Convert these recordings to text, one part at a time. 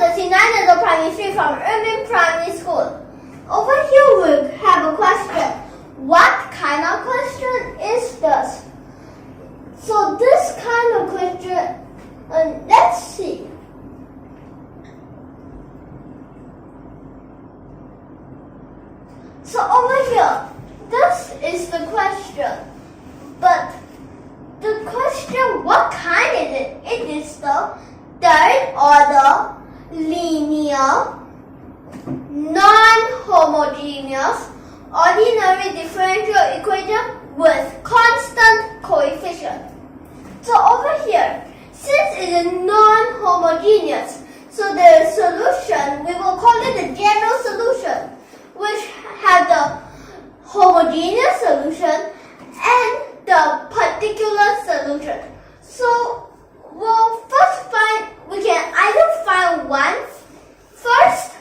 the Primary School from YUMIN Primary School. Over here we have a question. What kind of question is this? So this kind of question, let's see. So over here, this is the question. But the question, what kind is it? It is the third order linear non-homogeneous ordinary differential equation with constant coefficient. So over here, since it is non-homogeneous, so the solution, we will call it the general solution, which has the homogeneous solution and the particular solution. So we'll first find, we can either find one first,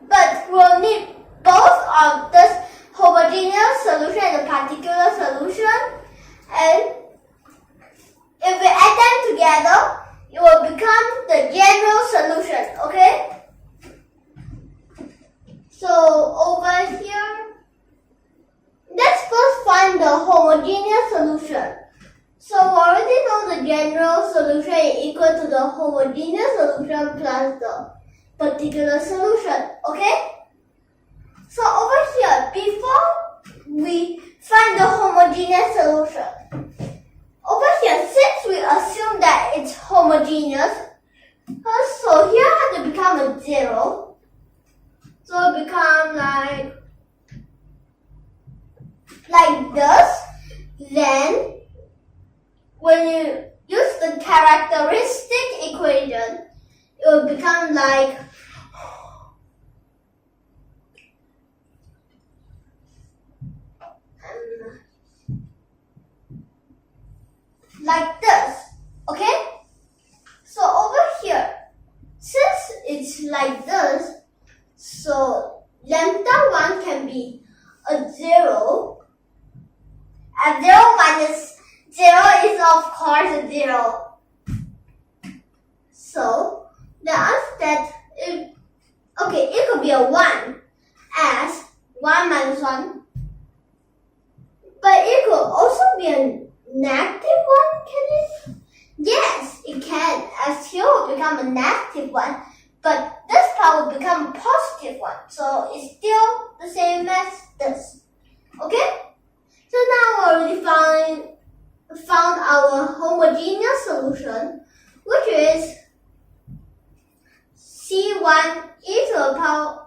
but we'll need both of this homogeneous solution and the particular solution, and if we add them together, it will become the general solution, okay? So over here, let's first find the homogeneous solution. So we already know the general solution is equal to the homogeneous solution plus the particular solution, okay? So over here, before we find the homogeneous solution, over here, since we assume that it's homogeneous, so here has to become a 0. So it becomes like this. Then when you use the characteristic equation, it will become like this, okay? So over here, since it's like this, so lambda 1 can be a 0, and 0 minus 0 is of course a 0. So the answer that it could be a 1 as 1 minus 1, but it could also be a negative 1, can it? Yes, it can, as here will become a negative 1, but this part will become a positive 1, so it's still the same as this, okay? So now we already found our homogeneous solution, which is C1 e to the power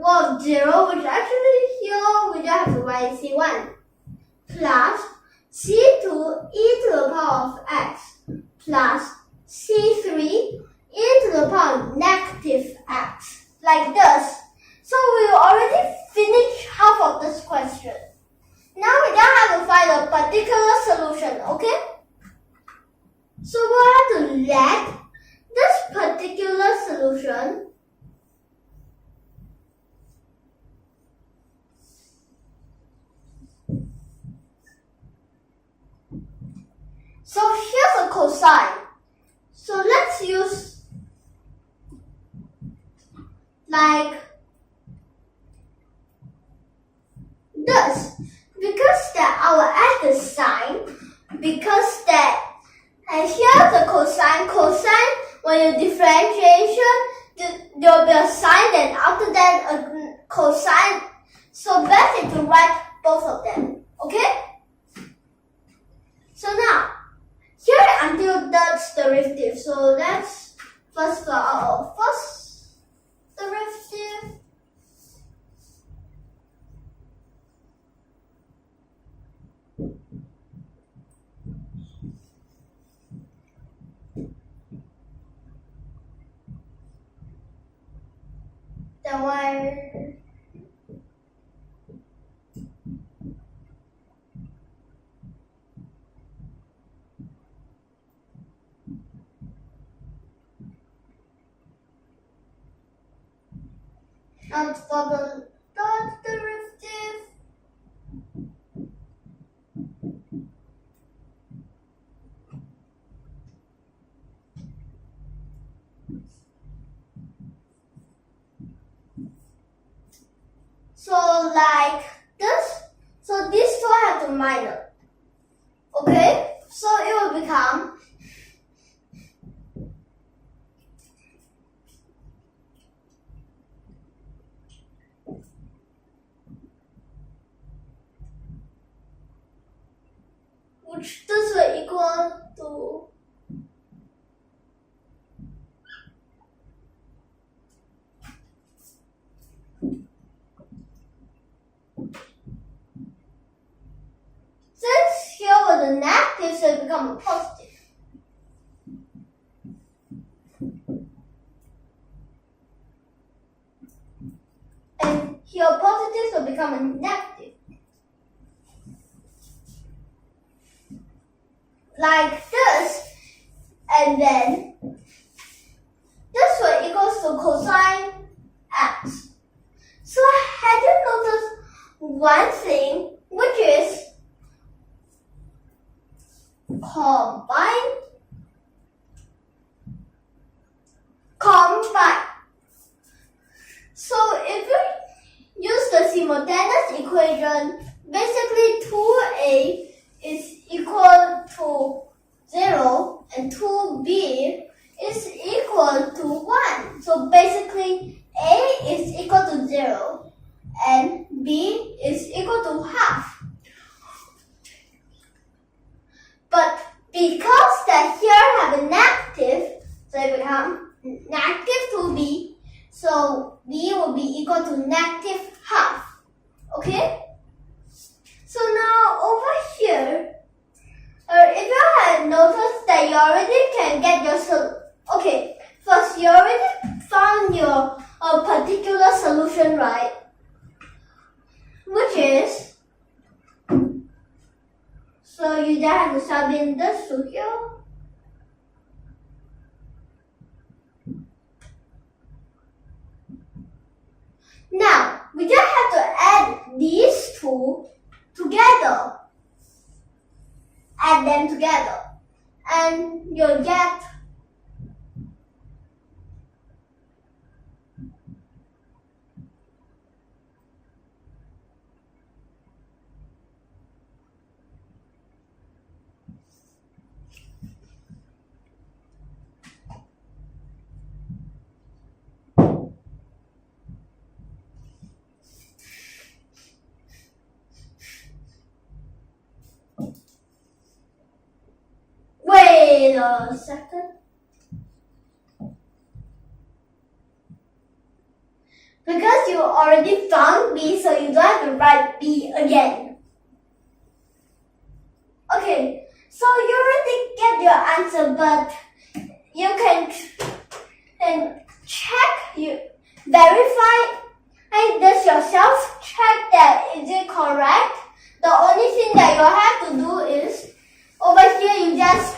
of 0, which actually here we just have to write C1, plus C2 e to the power of x plus C3 e to the power of negative x, like this. So we already finished half of this question. Now we just have to find a particular solution, okay? So we'll have to let this particular solution so here's a cosine. So let's use like this. Because that I will add the sine, because that, and here's the cosine. Cosine, when you differentiation, there will be a sine, then after that a cosine. So best is to write both of them, okay? So now, here until that's derivative. So let's first figure out our first derivative. Then and for the third derivative, like this. So these two have to minus. Okay, so it will become which this will equal to since here was a negative, so it becomes a positive. And here positive will become a negative. Like this, and then this will equals to cosine x. So had you noticed one thing, which is combine. So if you use the simultaneous equation, basically 2a is equal to 0 and 2b is equal to 1. So basically a is equal to 0 and b is equal to half. But because that here have a negative, so it becomes negative 2b, so b will be equal to negative half. Okay? So now over here, if you had noticed that you already can get your okay, first you already found your particular solution, right? Which is, so you just have to sub in this to here. Now we just have to add these two together. Add them together, and you'll get wait a second. Because you already found B, so you don't have to write B again. Okay, so you already get your answer, but you can check, verify this yourself, check that is it correct. The only thing that you have to do is, over here you just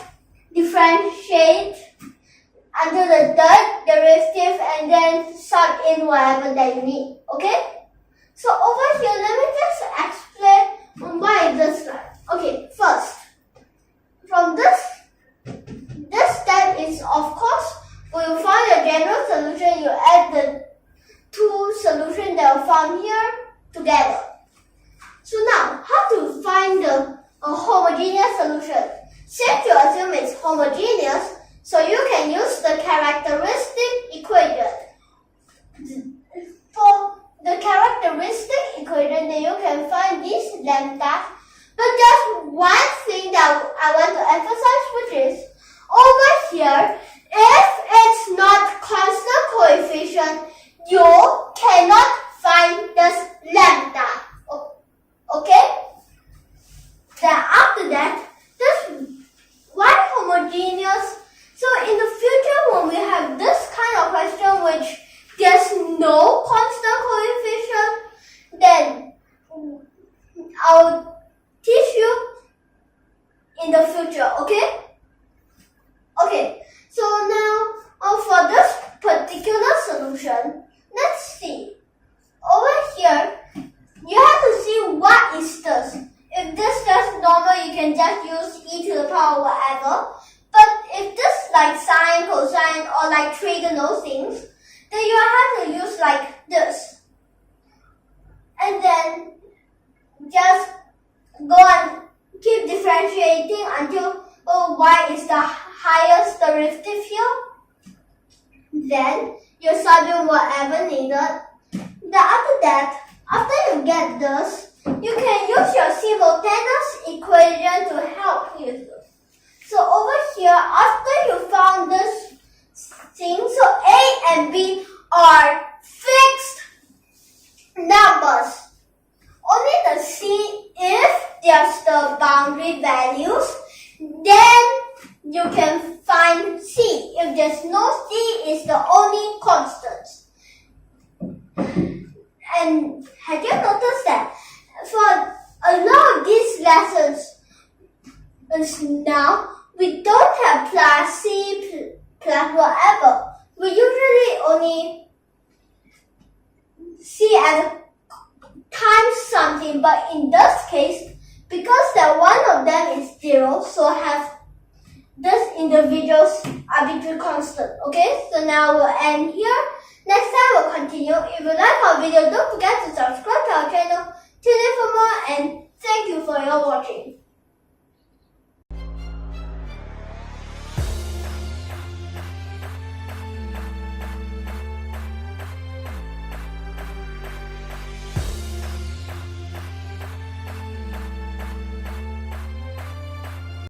differentiate until the third derivative and then sub in whatever that you need. Okay? So over here, let me just explain why this like. Okay, first, from this step is, of course, when you find a general solution, you add the two solutions that are found here together. So now, how to find the homogeneous solution? Since you assume it's homogeneous, so you can use the characteristic equation. For the characteristic equation, then you can find these lambdas. But there's one thing that I want to emphasize, which is over here, if it's not constant coefficient, you cannot find this lambda. Okay? Then after that, this why homogeneous? So in the future, when we have this kind of question which there's no constant coefficient, then I'll teach you in the future, okay? Okay, so now for this particular solution, let's see. Over here, you have to see what is this. If this is normal, you can just use e to the power whatever. But if this like sine, cosine, or like trigonal things, then you have to use like this. and then just go and keep differentiating until y is the highest derivative here. Then you solve in whatever needed. Then after that, after you get this, you can use your simultaneous equation to help you. So over here, after you found this thing, so a and b are fixed numbers. Only the c, if there's the boundary values, then you can find c. If there's no c, it's the only constant. And have you noticed that for a lot of these lessons now, we don't have plus c plus whatever. We usually only c as times something, but in this case, because that one of them is 0, so have this individual's arbitrary constant. Okay, so now we'll end here. Next time we'll continue. If you like our video, don't forget to subscribe to our channel. Tune in for more, and thank you for your watching.